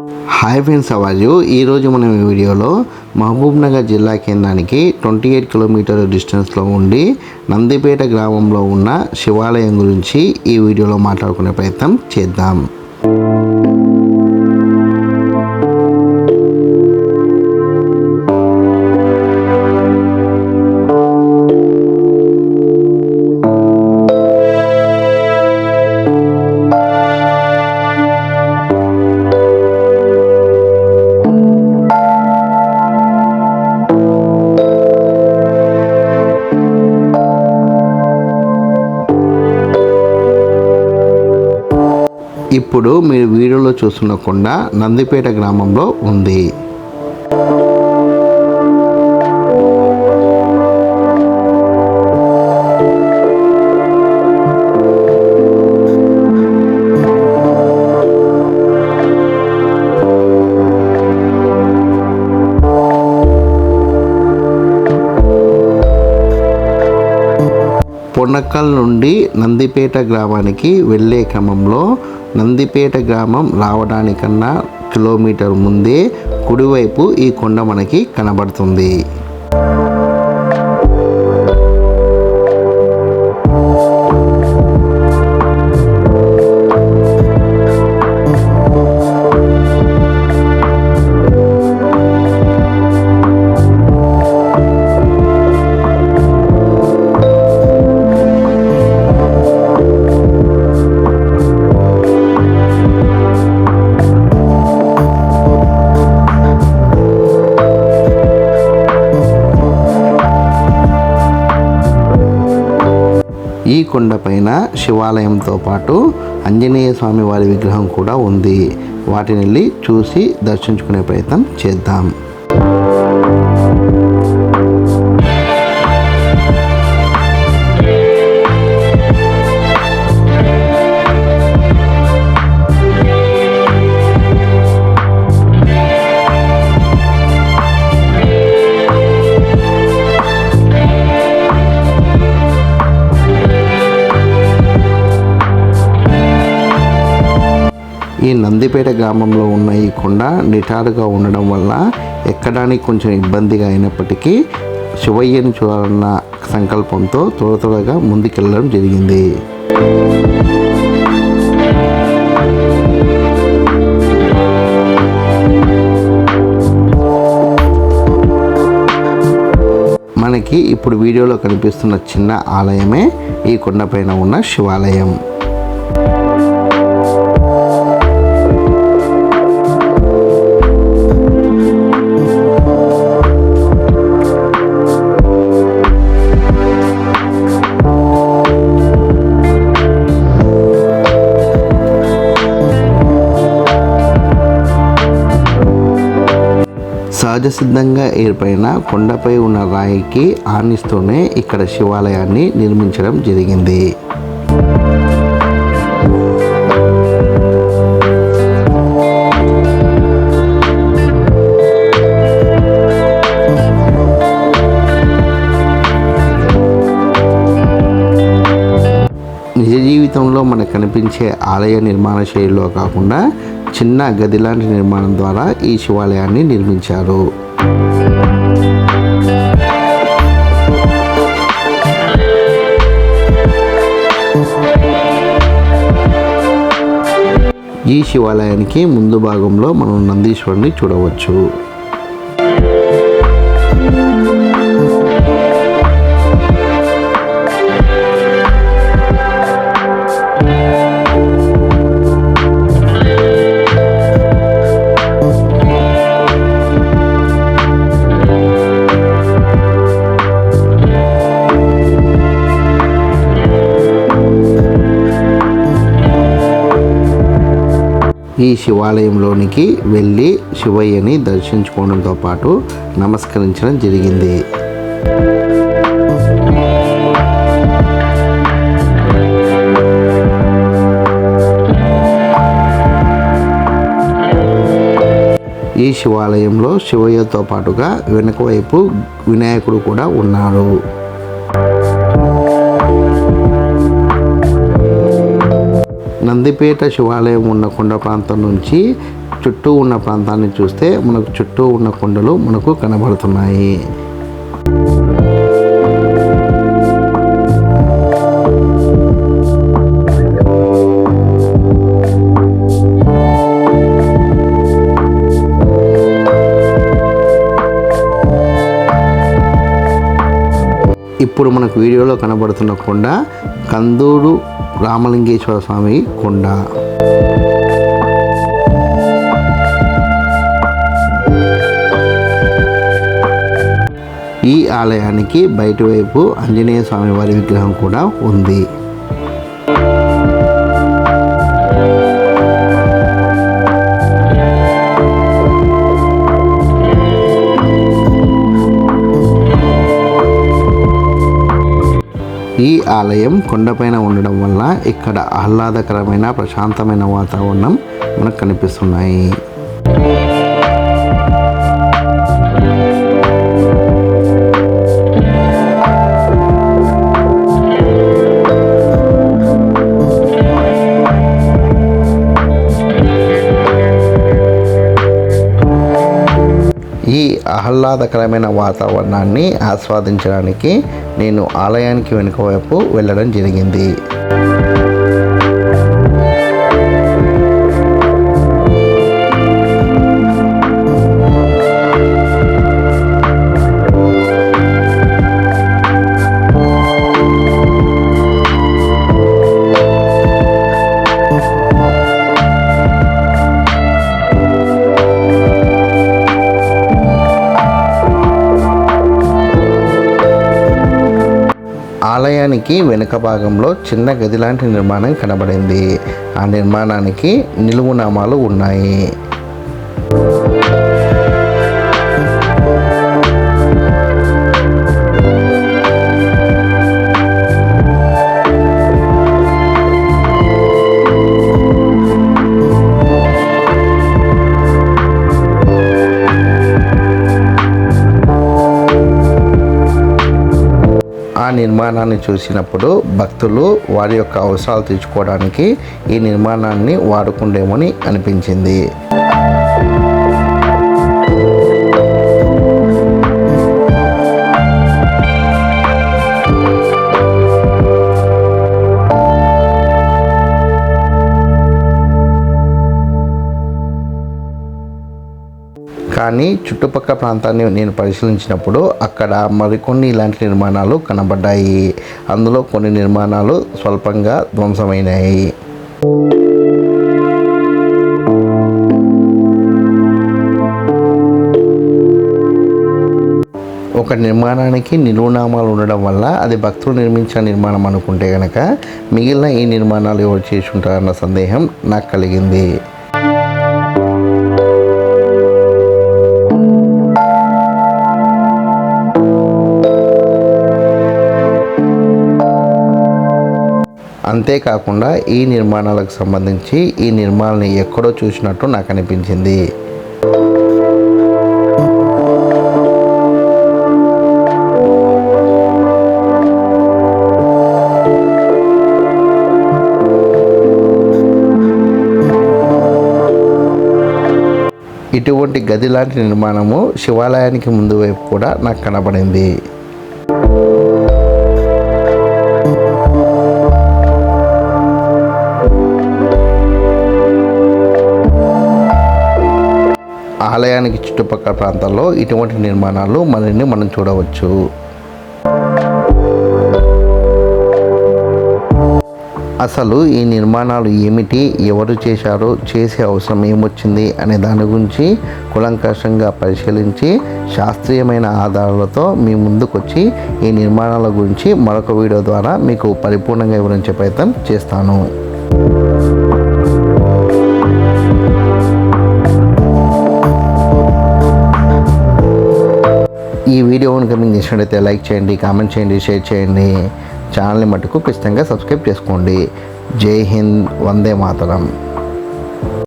Hi friends, అవాజు ఈరోజు మనం ఈ వీడియోలో మహబూబ్నగర్ జిల్లా కేంద్రానికి 28 కిలోమీటర్ల డిస్టెన్స్లో ఉండి నందిపేట గ్రామంలో ఉన్న శివాలయం గురించి ఈ వీడియోలో మాట్లాడుకునే ప్రయత్నం చేద్దాం. ఇప్పుడు మీరు వీడియోలో చూస్తున్న కొండ నందిపేట గ్రామంలో ఉంది. పొన్నకల్ నుండి నందిపేట గ్రామానికి వెళ్ళే క్రమంలో నందిపేట గ్రామం రావడానికన్నా కిలోమీటర్ ముందే కుడివైపు ఈ కొండ మనకి కనబడుతుంది. ఈ కొండపైన శివాలయంతో పాటు ఆంజనేయ స్వామి వారి విగ్రహం కూడా ఉంది. వాటిని వెళ్ళి చూసి దర్శించుకునే ప్రయత్నం చేద్దాం. ఈ నందిపేట గ్రామంలో ఉన్న ఈ కొండ నిటారుగా ఉండడం వల్ల ఎక్కడానికి కొంచెం ఇబ్బందిగా అయినప్పటికీ శివయ్యని చూడాలన్న సంకల్పంతో త్వరగా ముందుకెళ్ళడం జరిగింది. మనకి ఇప్పుడు వీడియోలో కనిపిస్తున్న చిన్న ఆలయమే ఈ కొండపైన ఉన్న శివాలయం. సహజ సిద్ధంగా ఏర్పడిన కొండపై ఉన్న రాయికి ఆనిస్తూనే ఇక్కడ శివాలయాన్ని నిర్మించడం జరిగింది. నిజ జీవితంలో మనకు కనిపించే ఆలయ నిర్మాణ శైలిలో కాకుండా చిన్న గది లాంటి నిర్మాణం ద్వారా ఈ శివాలయాన్ని నిర్మించారు. ఈ శివాలయానికి ముందు భాగంలో మనం నందీశ్వరుని చూడవచ్చు. ఈ శివాలయంలోనికి వెళ్ళి శివయ్యని దర్శించుకోవడంతో పాటు నమస్కరించడం జరిగింది. ఈ శివాలయంలో శివయ్యతో పాటుగా వెనుక వైపు వినాయకుడు కూడా ఉన్నారు. నందిపేట శివాలయం ఉన్న కొండ ప్రాంతం నుంచి చుట్టూ ఉన్న ప్రాంతాన్ని చూస్తే మనకు చుట్టూ ఉన్న కొండలు మనకు కనబడుతున్నాయి. ఇప్పుడు మనకు వీడియోలో కనబడుతున్న కొండ కందూరు రామలింగేశ్వర స్వామి కొండ. ఈ ఆలయానికి బయట వైపు ఆంజనేయ స్వామి వారి విగ్రహం కూడా ఉంది. ఈ ఆలయం కొండపైన ఉండడం వల్ల ఇక్కడ ఆహ్లాదకరమైన ప్రశాంతమైన వాతావరణం మనకు కనిపిస్తున్నాయి. ఈ ఆహ్లాదకరమైన వాతావరణాన్ని ఆస్వాదించడానికి నేను ఆలయానికి వెనుక వైపు వెళ్ళడం జరిగింది. ఆలయానికి వెనుక భాగంలో చిన్న గది లాంటి నిర్మాణం కనబడింది. ఆ నిర్మాణానికి నిలువు నామాలు ఉన్నాయి. ఆ నిర్మాణాన్ని చూసినప్పుడు భక్తులు వారి యొక్క అవసరాలు తీర్చుకోవడానికి ఈ నిర్మాణాన్ని వాడుకుండేమని అనిపించింది. కానీ చుట్టుపక్కల ప్రాంతాన్ని నేను పరిశీలించినప్పుడు అక్కడ మరికొన్ని ఇలాంటి నిర్మాణాలు కనబడ్డాయి. అందులో కొన్ని నిర్మాణాలు స్వల్పంగా ధ్వంసమైనాయి. ఒక నిర్మాణానికి నిలువునామాలు ఉండడం వల్ల అది భక్తులు నిర్మించిన నిర్మాణం అనుకుంటే కనుక మిగిలిన ఈ నిర్మాణాలు ఎవరు చేసి ఉంటారన్న సందేహం నాకు కలిగింది. అంతేకాకుండా ఈ నిర్మాణాలకు సంబంధించి ఈ నిర్మాణాన్ని ఎక్కడో చూసినట్టు నాకు అనిపించింది. ఇటువంటి గది లాంటి నిర్మాణము శివాలయానికి ముందు వైపు కూడా నాకు కనబడింది. ఆలయానికి చుట్టుపక్కల ప్రాంతాల్లో ఇటువంటి నిర్మాణాలు మరిన్ని మనం చూడవచ్చు. అసలు ఈ నిర్మాణాలు ఏమిటి, ఎవరు చేశారో, చేసే అవసరం ఏమొచ్చింది అనే దాని గురించి కూలంకషంగా పరిశీలించి శాస్త్రీయమైన ఆధారాలతో మీ ముందుకొచ్చి ఈ నిర్మాణాల గురించి మరొక వీడియో ద్వారా మీకు పరిపూర్ణంగా వివరించే ప్రయత్నం చేస్తాను. ఈ వీడియో కనుక మీకు నచ్చినట్లయితే లైక్ చేయండి, కామెంట్ చేయండి, షేర్ చేయండి. ఛానల్ని మటుకు ఖచ్చితంగా సబ్స్క్రైబ్ చేసుకోండి. జై హింద్, వందే మాతరం.